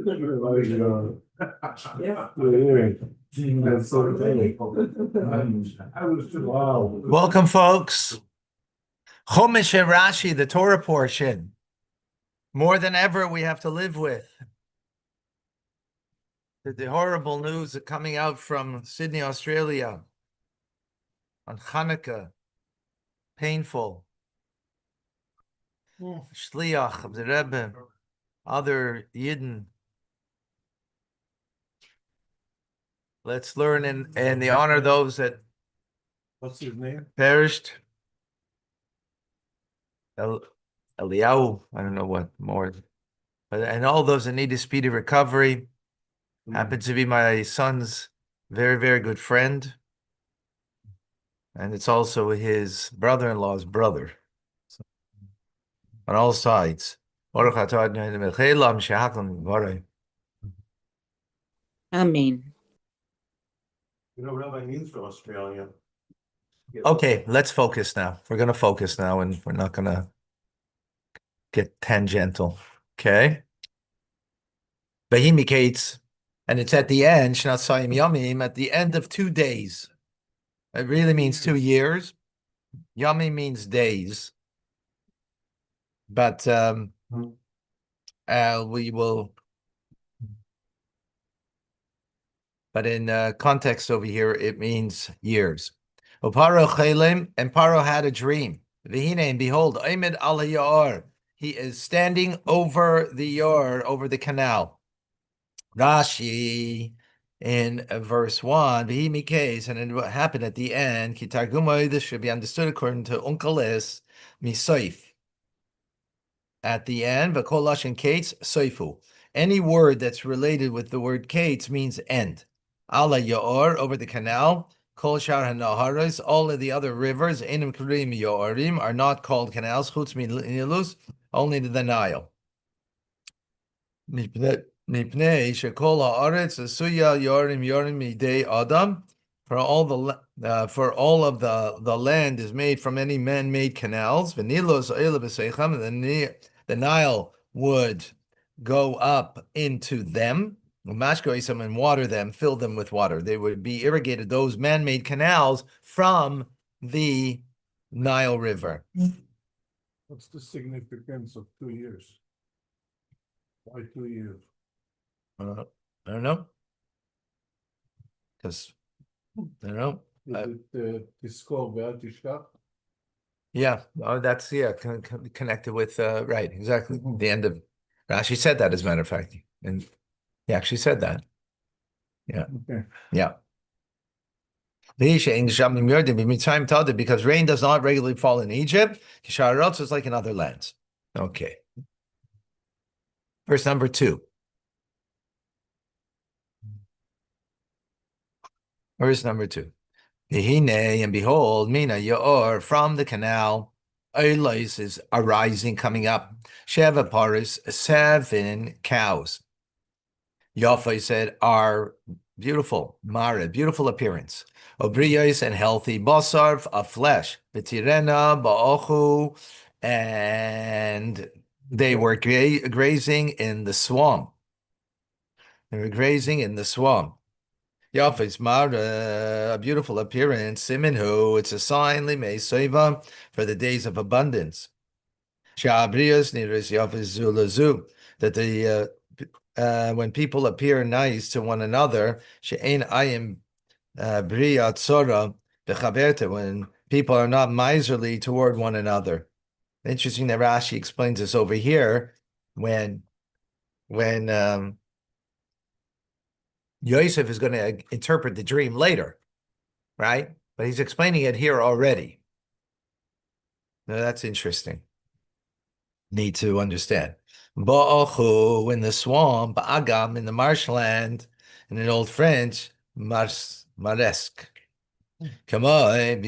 Wow. Welcome, folks. Chumash and Rashi, the Torah portion. More than ever, we have to live with the horrible news coming out from Sydney, Australia on Hanukkah. Painful. Shliach of the Rebbe, other Yidden. Let's learn and the honor those that What's his name? perished. Eliyahu, I don't know what more. But and all those that need a speedy recovery. Happened to be my son's very, very good friend. And it's also his brother-in-law's brother. On all sides. Amen. You know what I mean for Australia? Okay, let's focus now. We're going to focus now, and we're not going to get tangential. Okay? Mikeitz, and it's at the end, Shnat Sayim Yamim, at the end of 2 days. It really means 2 years. Yamim means days. But we will... But in context over here, it means years. And Paro had a dream. And behold, Aymed al Yaor. He is standing over the Yaor, over the canal. Rashi in verse 1, and then what happened at the end, this should be understood according to Unkelis Misoif. At the end, Vakolash and Kates, Soifu. Any word that's related with the word Kates means end. Ala Yaor, over the canal. Kol Shar HaNaharos, all of the other rivers, Enim Kurim Yaorim, are not called canals, Chutz Nilus, only the Nile. Mipnei Shekol Haaretz Asuya Yorim Midei Adam. For all of the land is made from any man-made canals. V'nilos Oila B'Seichem, and the Nile would go up into them. Mashkoisam, and water them, fill them with water. They would be irrigated, those man-made canals, from the Nile River. What's the significance of 2 years? Why 2 years? I don't know. Because, I don't know. Is it Tiskor Ve'al Tishkach? Yeah, that's, connected with, right, exactly. The end of, Rashi said that, as a matter of fact. And he actually said that. Yeah. Okay. Yeah. Because rain does not regularly fall in Egypt. It's like in other lands. Okay. Verse number 2. Verse number 2. And behold, Mina Yaor, from the canal, Elois is arising, coming up. Sheva Paris, 7 cows. Yafai said, are beautiful, Mara, beautiful appearance. Obriyos, and healthy. Basar, of flesh. Betirena, Ba'ochu, and they were grazing in the swamp. They were grazing in the swamp. Yafis Mara, a beautiful appearance. Siminhu, it's a sign, Limei Seva, for the days of abundance. Sha'abrios, Niris Yafis Zulazu, that the when people appear nice to one another, she'ein ayim bria tzora bechaberta, when people are not miserly toward one another. Interesting that Rashi explains this over here when Yosef is going to interpret the dream later, right? But he's explaining it here already. Now that's interesting. Need to understand. Ba'achu, in the swamp, ba'agam, in the marshland, in an old French, maresk. Kamai,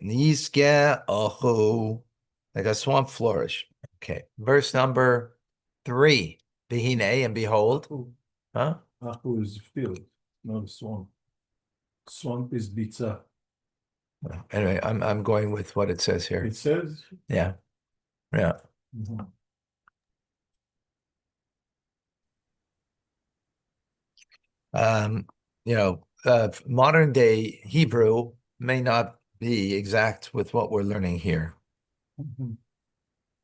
niske achu, like a swamp flourish. Okay, verse number 3. Behine, and behold. Huh? Achu is field, not a swamp. Swamp is bitza. Anyway, I'm going with what it says here. It says? Yeah. Yeah. Mhm. Modern day Hebrew may not be exact with what we're learning here.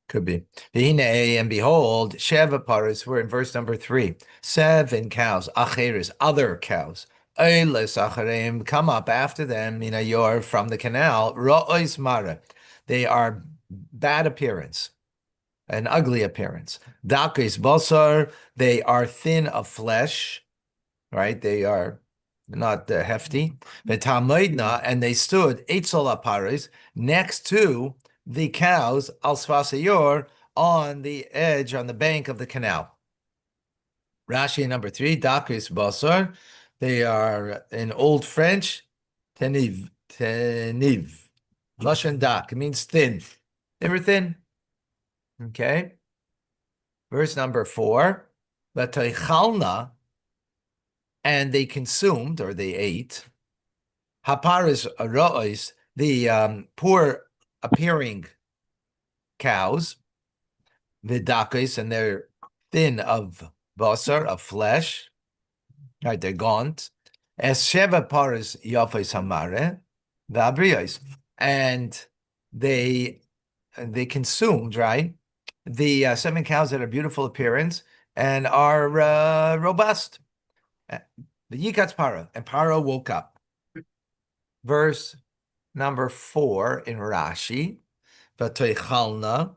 Could be. V'hinei, and behold, Sheva paras, we're in verse number 3. 7 cows, acheres, other cows. Eiles achereim, come up after them, yor, from the canal. Ro'ois mara, they are bad appearance, an ugly appearance. Dakis basar, they are thin of flesh, right? They are not hefty. V'tamoidna, and they stood, eitzel apares, next to the cows, al svasayor, on the edge, on the bank of the canal. Rashi number 3, dakis basar, they are in Old French, teniv, lashon dak, it means thin. They were thin. Okay. Verse number 4, v'toichalna, and they consumed, or they ate, haparis ro'os, the poor appearing cows, vidakis, and they're thin of basar, of flesh, right? They're gaunt. Es sheva paris yafis hamare, vabrios, and they consumed, right? The 7 cows that are beautiful appearance and are robust. The Yikatz Paro, and Paro woke up. Verse number 4 in Rashi, V'toichalna,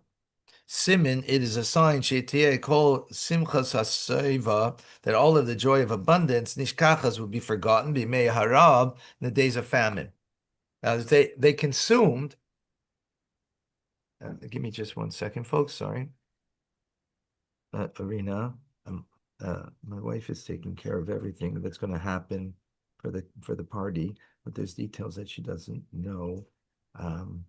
Simin, it is a sign, She'tiyeh kol simchas haseiva, that all of the joy of abundance, nishkachas, would be forgotten, b'mei harab, in the days of famine. Now, they consumed, give me just 1 second, folks, sorry. Arena, my wife is taking care of everything that's going to happen for the party, but there's details that she doesn't know, and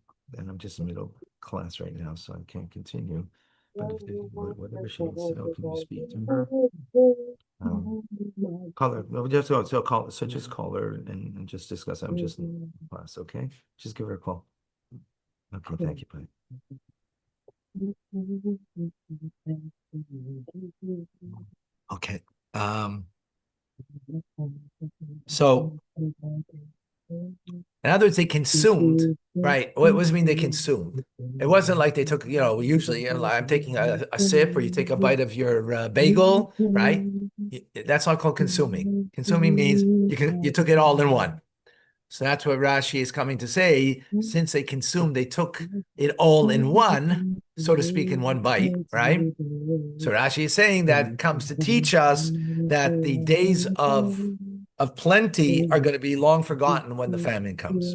I'm just in middle class right now, so I can't continue. But whatever she needs to know, can you speak to her? Call her. No, just call her and just discuss. I'm just in class, okay? Just give her a call. Okay, thank you, bye. Okay. So, in other words, they consumed, right? What does it mean they consumed? It wasn't like they took, usually I'm taking a sip, or you take a bite of your bagel, right? That's not called consuming. Consuming means you took it all in one. So that's what Rashi is coming to say. Since they consumed, they took it all in one, so to speak, in one bite, right? So Rashi is saying that comes to teach us that the days of plenty are going to be long forgotten when the famine comes.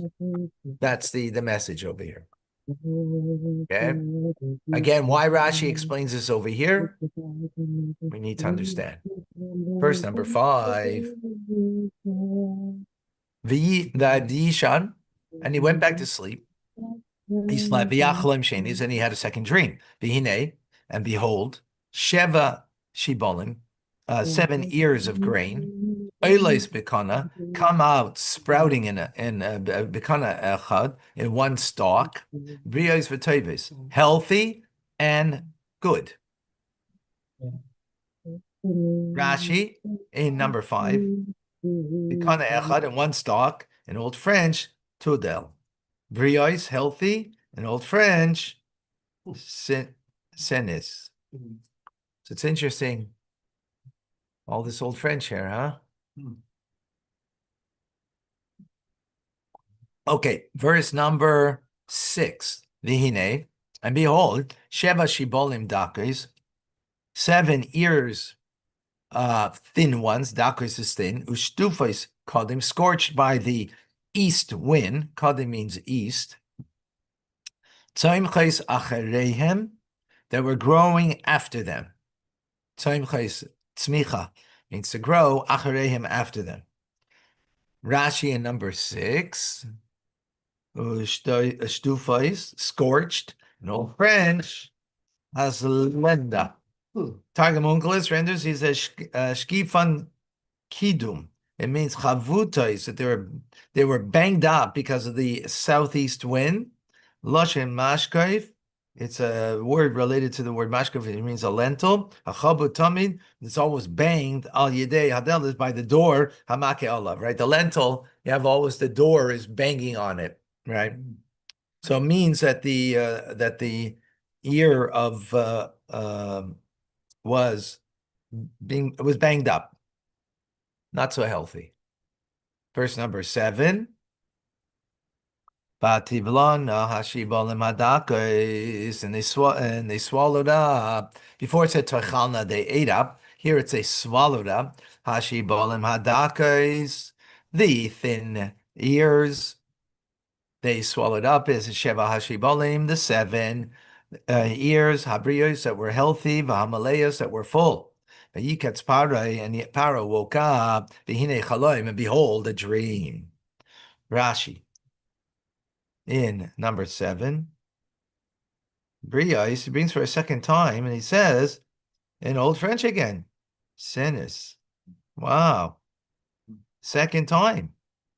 That's the message over here. Okay. Again, why Rashi explains this over here, we need to understand. Verse number 5. V'yishan, and he went back to sleep. He slept. V'yachlem shenis, and he had a second dream. V'hinei, and behold, sheva shibolim, 7 ears of grain. Eiles bekana, come out sprouting in bekana echad, in one stalk. Brios v'tovis, healthy and good. Rashi in number 5. Bekana echad, in one stalk. In Old French, tudel. Brios, healthy. In Old French, senis. So it's interesting. All this Old French here, huh? Okay, verse number 6. Vihine, and behold, sheva shibolim dakis, 7 ears, thin ones, dakis is thin, ushtufais kadim, scorched by the east wind. Kadim means east. Tzimchais achereihem, that were growing after them. Tzimchais tzmicha means to grow, achereihem, after them. Rashi in number 6. Shtufais, scorched. In Old French, haslenda. Targum Onkelos renders, he says, shkifan kidum. It means chavutais, that they were banged up because of the southeast wind. Loshen mashkaif, It's a word related to the word mashkav. It means a lentil. Achabu tamid. It's always banged al yedei hadel is by the door. Hamake olav. Right. The lentil. You have always the door is banging on it. Right. So it means that the ear of was banged up, not so healthy. Verse number 7. Bativlana hashibalim hadakos, and they swallowed up. Before it said tachalna, they ate up. Here it's a swallowed up. Hashibalim hadakos, the thin ears. They swallowed up is Sheva Hashibalim, the 7 ears, Habrios that were healthy, Vahamaleos that were full. Vayikatz Parai, and Paro woke up, Vihine Chaloim, and behold, a dream. Rashi, in number 7, Brios, he brings for a second time, and he says, in Old French again, Sinis. Wow. Second time.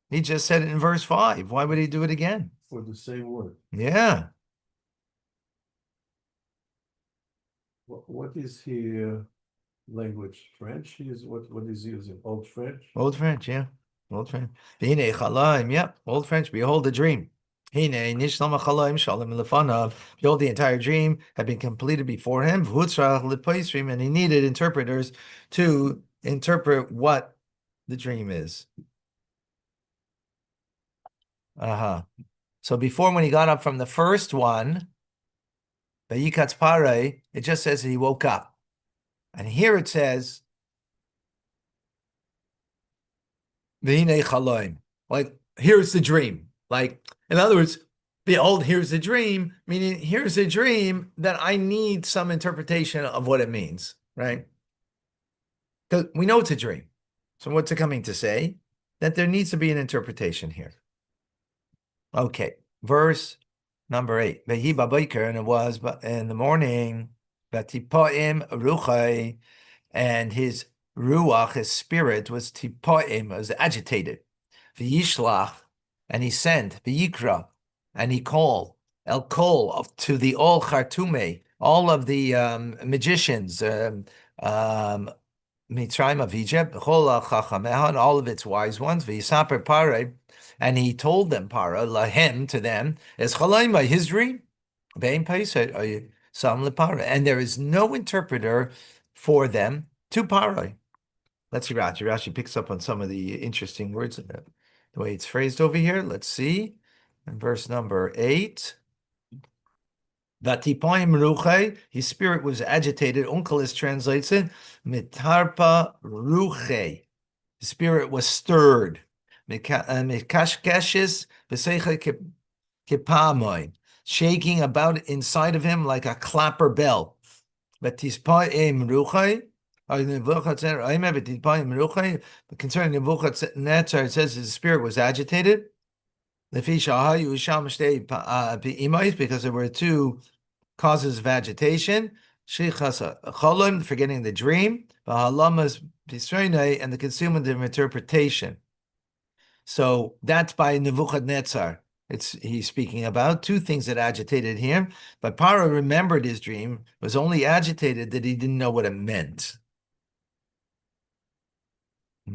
He just said it in verse 5. Why would he do it again? For the same word. Yeah. What is here language? French? What is he using? Old French? Old French, yeah. Old French. Hine chalaim, yeah. Old French. Behold the dream. Hine nishlam chalaim shalom lefanav. Behold, the entire dream had been completed before him. V'hutzrach lepoisrim, and he needed interpreters to interpret what the dream is. So before, when he got up from the first one, Vayikatz Parei, it just says that he woke up. And here it says, V'hinei chaloim. Like, here's the dream. Like, in other words, behold, here's the dream, meaning here's a dream that I need some interpretation of what it means, right? Because we know it's a dream. So what's it coming to say? That there needs to be an interpretation here. Okay, verse number 8. Vehi b'boker, and it was in the morning, v'tipoim ruchai, and his ruach, his spirit, was tipoim, was agitated. V'yishlach, and he sent. V'yikra, and he called. El kol, to the all chartume, all of the magicians, Mitzrayim of Egypt, chol chachameha, and all of its wise ones. V'yisaper parei, and he told them, para, lahem, to them, is chalaima, his dream. Ve'im paisa, sam lepara, and there is no interpreter for them to paroi. Let's see, Rashi picks up on some of the interesting words, the way it's phrased over here. Let's see, in verse number 8. Vatipoim ruche, his spirit was agitated. Onkelis translates it, mitarpa ruche, his spirit was stirred. Mikashkeshes v'seicha kipamoin, shaking about inside of him like a clapper bell. Vatispoim ruche, concerning Nebuchadnezzar, it says his spirit was agitated. Because there were 2 causes of agitation: forgetting the dream, and the concealment of interpretation. So that's by Nebuchadnezzar. He's speaking about 2 things that agitated him. But Paro remembered his dream, was only agitated that he didn't know what it meant.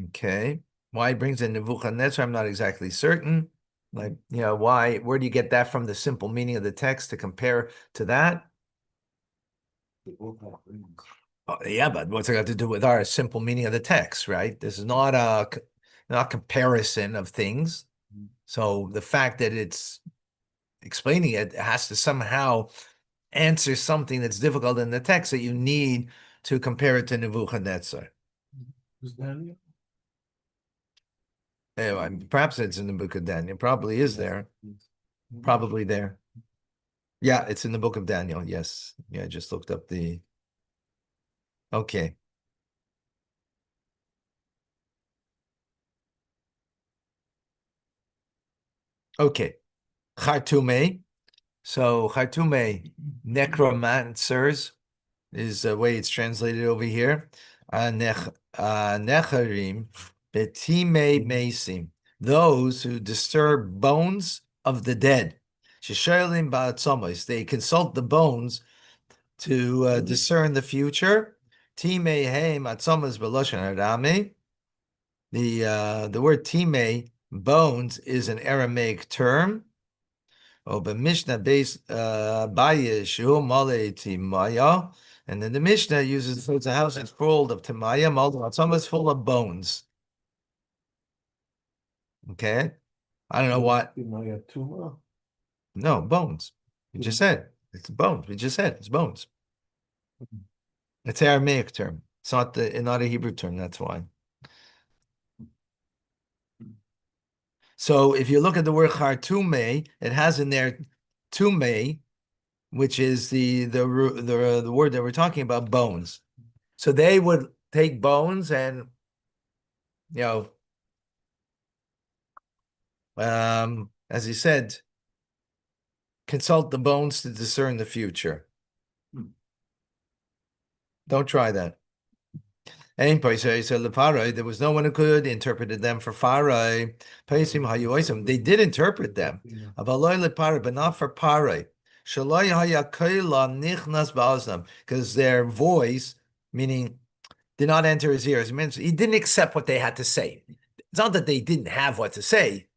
Okay. Why he brings in Nebuchadnezzar, I'm not exactly certain. Like, why? Where do you get that from, the simple meaning of the text, to compare to that? Oh, yeah, but what's it got to do with our simple meaning of the text, right? This is not a comparison of things. So the fact that it's explaining it has to somehow answer something that's difficult in the text that you need to compare it to Nebuchadnezzar. Is Daniel? Perhaps it's in the book of Daniel. Probably is there. Probably there. Yeah, it's in the book of Daniel. Yes. Yeah, I just looked up the. Okay. Okay. Chartume. So Chartume, necromancers, is the way it's translated over here. Necharim, betime mesim, those who disturb bones of the dead. Shesholim ba'atzamos. They consult the bones to discern the future. Timei heim atzamos b'loshen Arami. The word time, bones, is an Aramaic term. Oh, but Mishnah base bayish male timaya, and then the Mishnah uses it's a house that's full of timaya, it's almost full of bones. Okay, I don't know what. No, bones. We just said it's bones. We just said it's bones. It's an Aramaic term. It's not not a Hebrew term. That's why. So if you look at the word chartume, it has in there tume, which is the word that we're talking about, bones. So they would take bones and as he said, consult the bones to discern the future. Don't try that. There was no one who could interpret them for Farai. They did interpret them, but not for Parai. Because their voice, meaning, did not enter his ears. It means he didn't accept what they had to say. It's not that they didn't have what to say,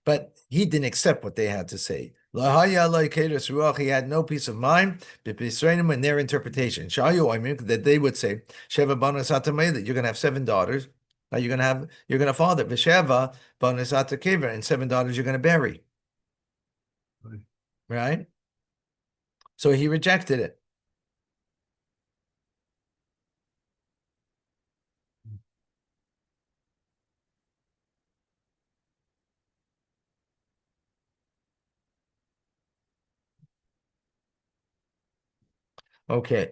but he didn't accept what they had to say. He had no peace of mind in their interpretation. That they would say, that you're going to have 7 daughters. You're going to father. And 7 daughters you're going to bury. Right? So he rejected it. Okay.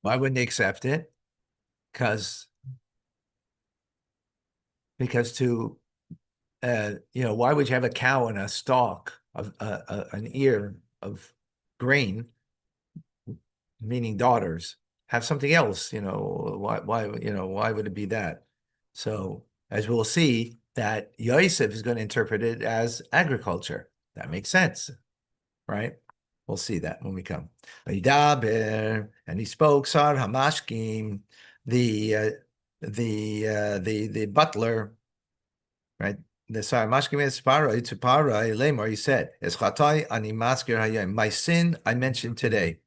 Why wouldn't they accept it? Because to why would you have a cow and a stalk of an ear of grain, meaning daughters? Have something else, why would it be that? So as we'll see, that Yosef is going to interpret it as agriculture. That makes sense, right? We'll see that when we come. And he spoke, Sar Hamashkim, the butler, right? The Sar Hamashkim is Parai to Parai Lemor. He said, "Eschatai ani maskir hayom." My sin I mentioned today.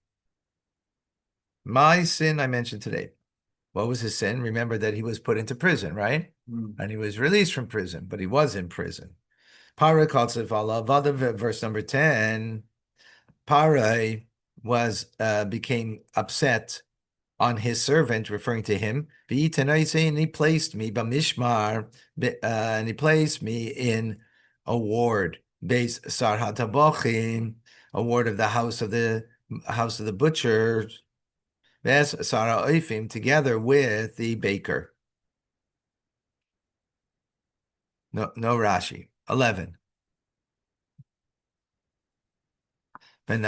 My sin I mentioned today. What was his sin? Remember that he was put into prison, right? And he was released from prison, but he was in prison. Parai calls it verse number 10. Parai became upset on his servant, referring to him. And he placed me b'mishmar, and he placed me in a ward, base sar hatabochim, a ward of the house of the butchers. Sarah Oifim, together with the baker. No Rashi. 11. And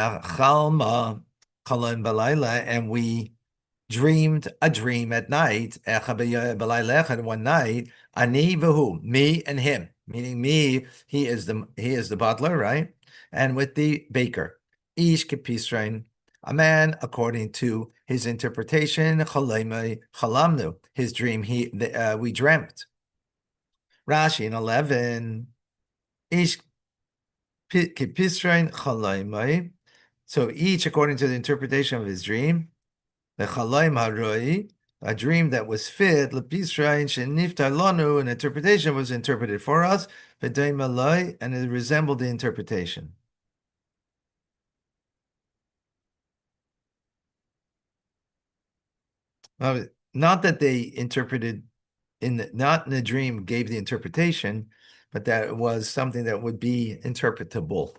we dreamed a dream at night. One night, ani v'hu, me and him, meaning me. He is the butler, right? And with the baker, ish kepisrain, a man according to his interpretation, chalamnu, his dream. We dreamt. Rashi in 11, ish kepisrain chalaimai. So each according to the interpretation of his dream. The chalaim haroi, a dream that was fit, lepisrain sheniftar lanu, an interpretation was interpreted for us, and it resembled the interpretation. Not that they interpreted not in the dream gave the interpretation, but that it was something that would be interpretable.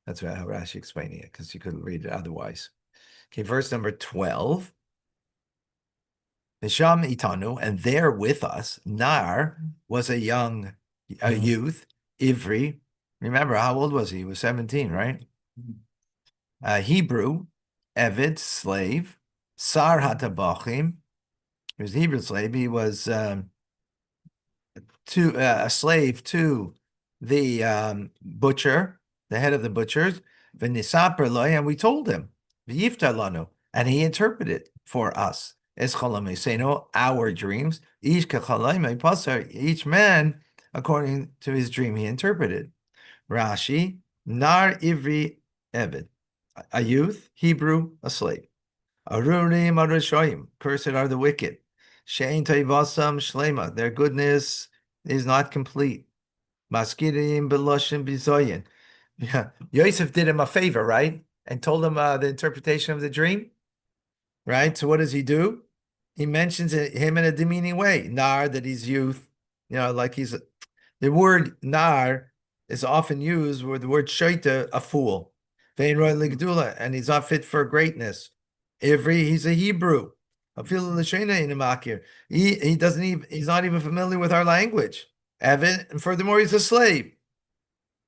That's how Rashi explaining it, because you couldn't read it otherwise. Okay, verse number 12. Nisham itanu, and there with us, Nar was a youth, Ivri. Remember, how old was he? He was 17, right? Hebrew, Evid, slave, Sar hatabachim. He was a Hebrew slave. He was a slave to the butcher, the head of the butchers, v'nisaper lo, and we told him, v'yiftar lanu, and he interpreted for us. Es cholam our dreams, each kechalem pasar, each man according to his dream he interpreted. Rashi, nar ivri eved, a youth, Hebrew, a slave. Arurim arushoyim, cursed are the wicked. Shein toivasam shlema, their goodness is not complete. Maskirim beloshim bizoyin. Yeah, Yosef did him a favor, right? And told him the interpretation of the dream, right? So what does he do? He mentions him in a demeaning way. Nar, that he's youth, like he's the word nar is often used with the word shaita, a fool. Vein roy ligdula, and he's not fit for greatness. Ivri, he's a Hebrew. He doesn't even, he's not even familiar with our language. Evan, and furthermore, he's a slave.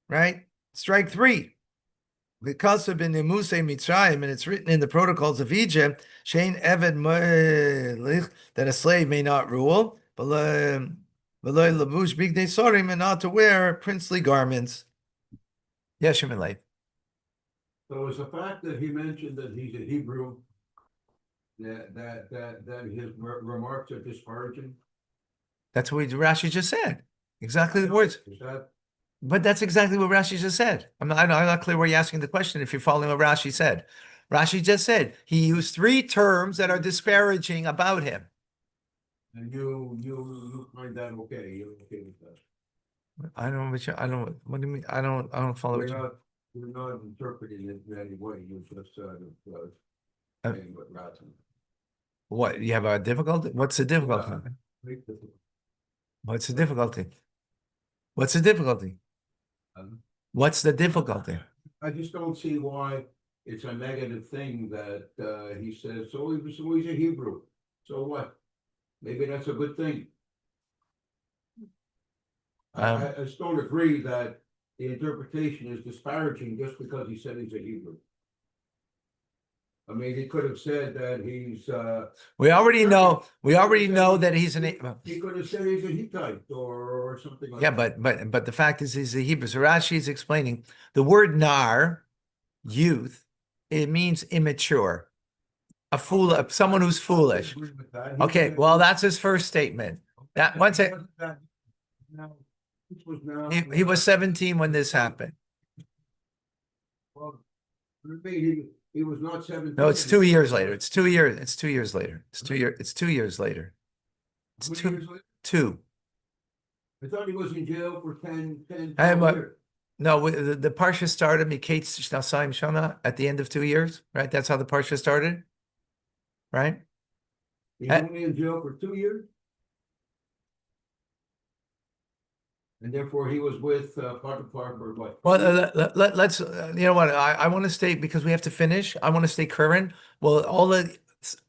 Right? Strike 3. Because of Muse Mitzrayim, and it's written in the protocols of Egypt, Shein Eved Molich, that a slave may not rule, but lavush big sorim, and not to wear princely garments. Yes, Shemin. So it's the fact that he mentioned that he's a Hebrew, that his remarks are disparaging. That's what Rashi just said. Exactly the words. Is that? But that's exactly what Rashi just said. I'm not clear where you're asking the question if you're following what Rashi said. Rashi just said he used 3 terms that are disparaging about him. And you find that okay? You're okay with that? I don't know what do you mean? I don't follow what You're not interpreting it in any way. You're just saying what Rashi. What, you have a difficulty? What's the difficulty? What's the difficulty? What's the difficulty? What's the difficulty? I just don't see why it's a negative thing that he says, so he's a Hebrew. So what? Maybe that's a good thing. I just don't agree that the interpretation is disparaging just because he said he's a Hebrew. I mean, he could have said that he's. We already know that he's an. He could have said he's a Hittite or something like that. Yeah, but the fact is he's a Hebrew. So Rashi is explaining the word nar, youth. It means immature, a fool, someone who's foolish. Okay, well that's his first statement. That once it. He was 17 when this happened. Well, he was not 17. No, it's 2 years later. It's 2 years. It's 2 years later. It's 2 years. It's 2 years later. It's 2 years later? 2. I thought he was in jail for 10 years. No, the parsha started Mikeitz Shnasaim Shana at the end of 2 years, right? That's how the parsha started, right? He's only in jail for 2 years? And therefore, he was with Potiphar for what? Well, let's, you know what, I want to stay, because we have to finish. I want to stay current. Well, all the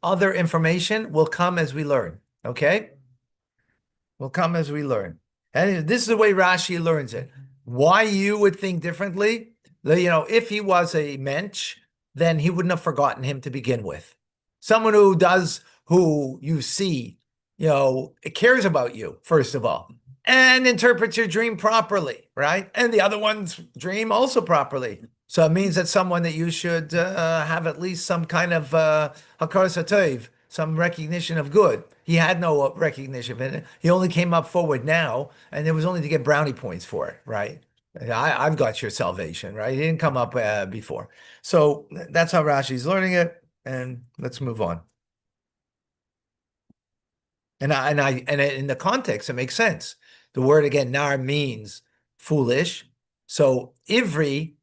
other information will come as we learn, okay? Will come as we learn. And this is the way Rashi learns it. Why you would think differently? If he was a mensch, then he wouldn't have forgotten him to begin with. Someone who you see, cares about you, first of all, and interprets your dream properly, right? And the other one's dream also properly. So it means that someone that you should have at least some kind of hakar satayv, some recognition of good. He had no recognition of it. He only came up forward now, and it was only to get brownie points for it, right? I've got your salvation, right? He didn't come up before. So that's how Rashi's learning it, and let's move on. And in the context, it makes sense. The word again, nar, means foolish. So ivri,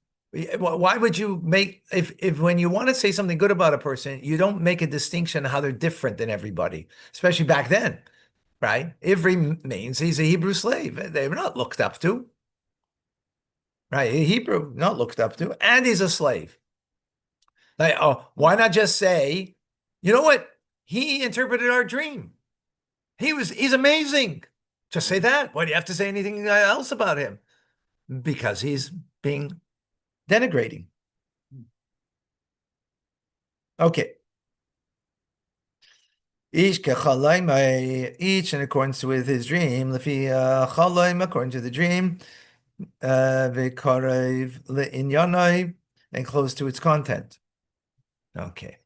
why would you make, if when you want to say something good about a person, you don't make a distinction how they're different than everybody, especially back then, right? Ivri means he's a Hebrew slave. They were not looked up to, right? A Hebrew, not looked up to, and he's a slave. Like, oh, why not just say, you know what? He interpreted our dream. He's amazing. Just say that. Why do you have to say anything else about him? Because he's being denigrating. Okay. Each in accordance with his dream, according to the dream, v'korev le'inyanai, and close to its content. Okay.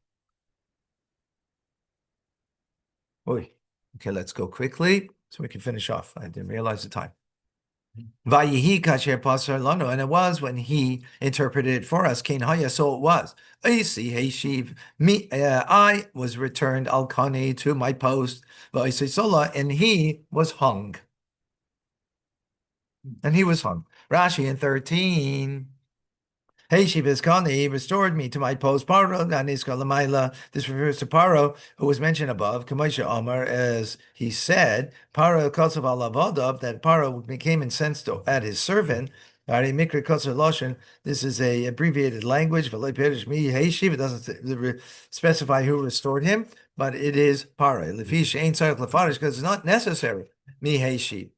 Oy. Okay, let's go quickly so we can finish off. I didn't realize the time. Vayihi kasher pasar lano, and it was when he interpreted it for us. Kain haya, so it was. Isi heishiv, me, I was returned al kani to my post. Va'isi sola, and he was hung. And he was hung. Rashi in 13. Hey, Shivizkani restored me to my post. Paro, Ganiska Lamaila. This refers to Paro, who was mentioned above. Kamaisha Omar, as he said, Paro Kosav Alavadab, that Paro became incensed at his servant. Ari Mikra Kosar Loshen. This is a abbreviated language. It doesn't specify who restored him, but it is Paro. Lefish ain't because it's not necessary. Mi Heishi.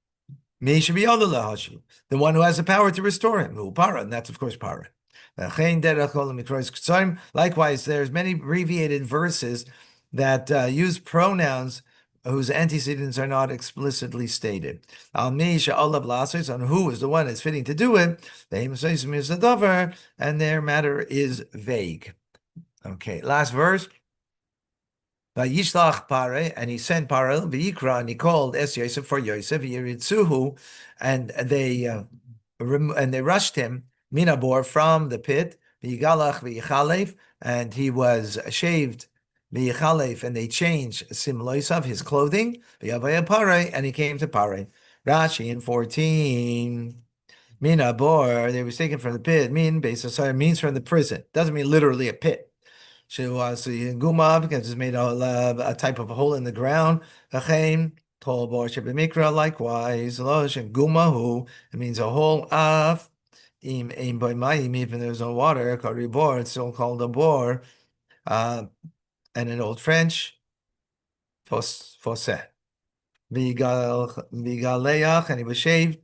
Mi should be the one who has the power to restore him. Who Para, and that's of course Para. Likewise, there's many abbreviated verses that use pronouns whose antecedents are not explicitly stated. On who is the one that's fitting to do it, and their matter is vague. Okay, last verse. Vayishlach Pare, and he sent Pare, Vayikra, and he called Es Yosef for Yosef, Yiritzuhu, and they rushed him, Minabor, from the pit, Vigalach V'Yichalef, and he was shaved, V'Yichalef, and they changed Simloisav, his clothing, V'Yavaya Pare, and he came to Pare. Rashi in 14. Minabor, they was taken from the pit, means from the prison. Doesn't mean literally a pit. Guma, because it's made a type of a hole in the ground. Likewise, Guma, it means a hole of even there's no water, it's still called a bore. And in Old French, fosse. Vigaleach, and he was shaved.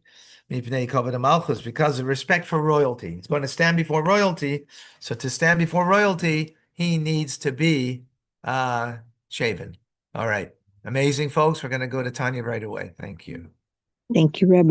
Because of respect for royalty. He's going to stand before royalty. So to stand before royalty, he needs to be shaven. All right. Amazing, folks. We're going to go to Tanya right away. Thank you. Thank you, Rabbi.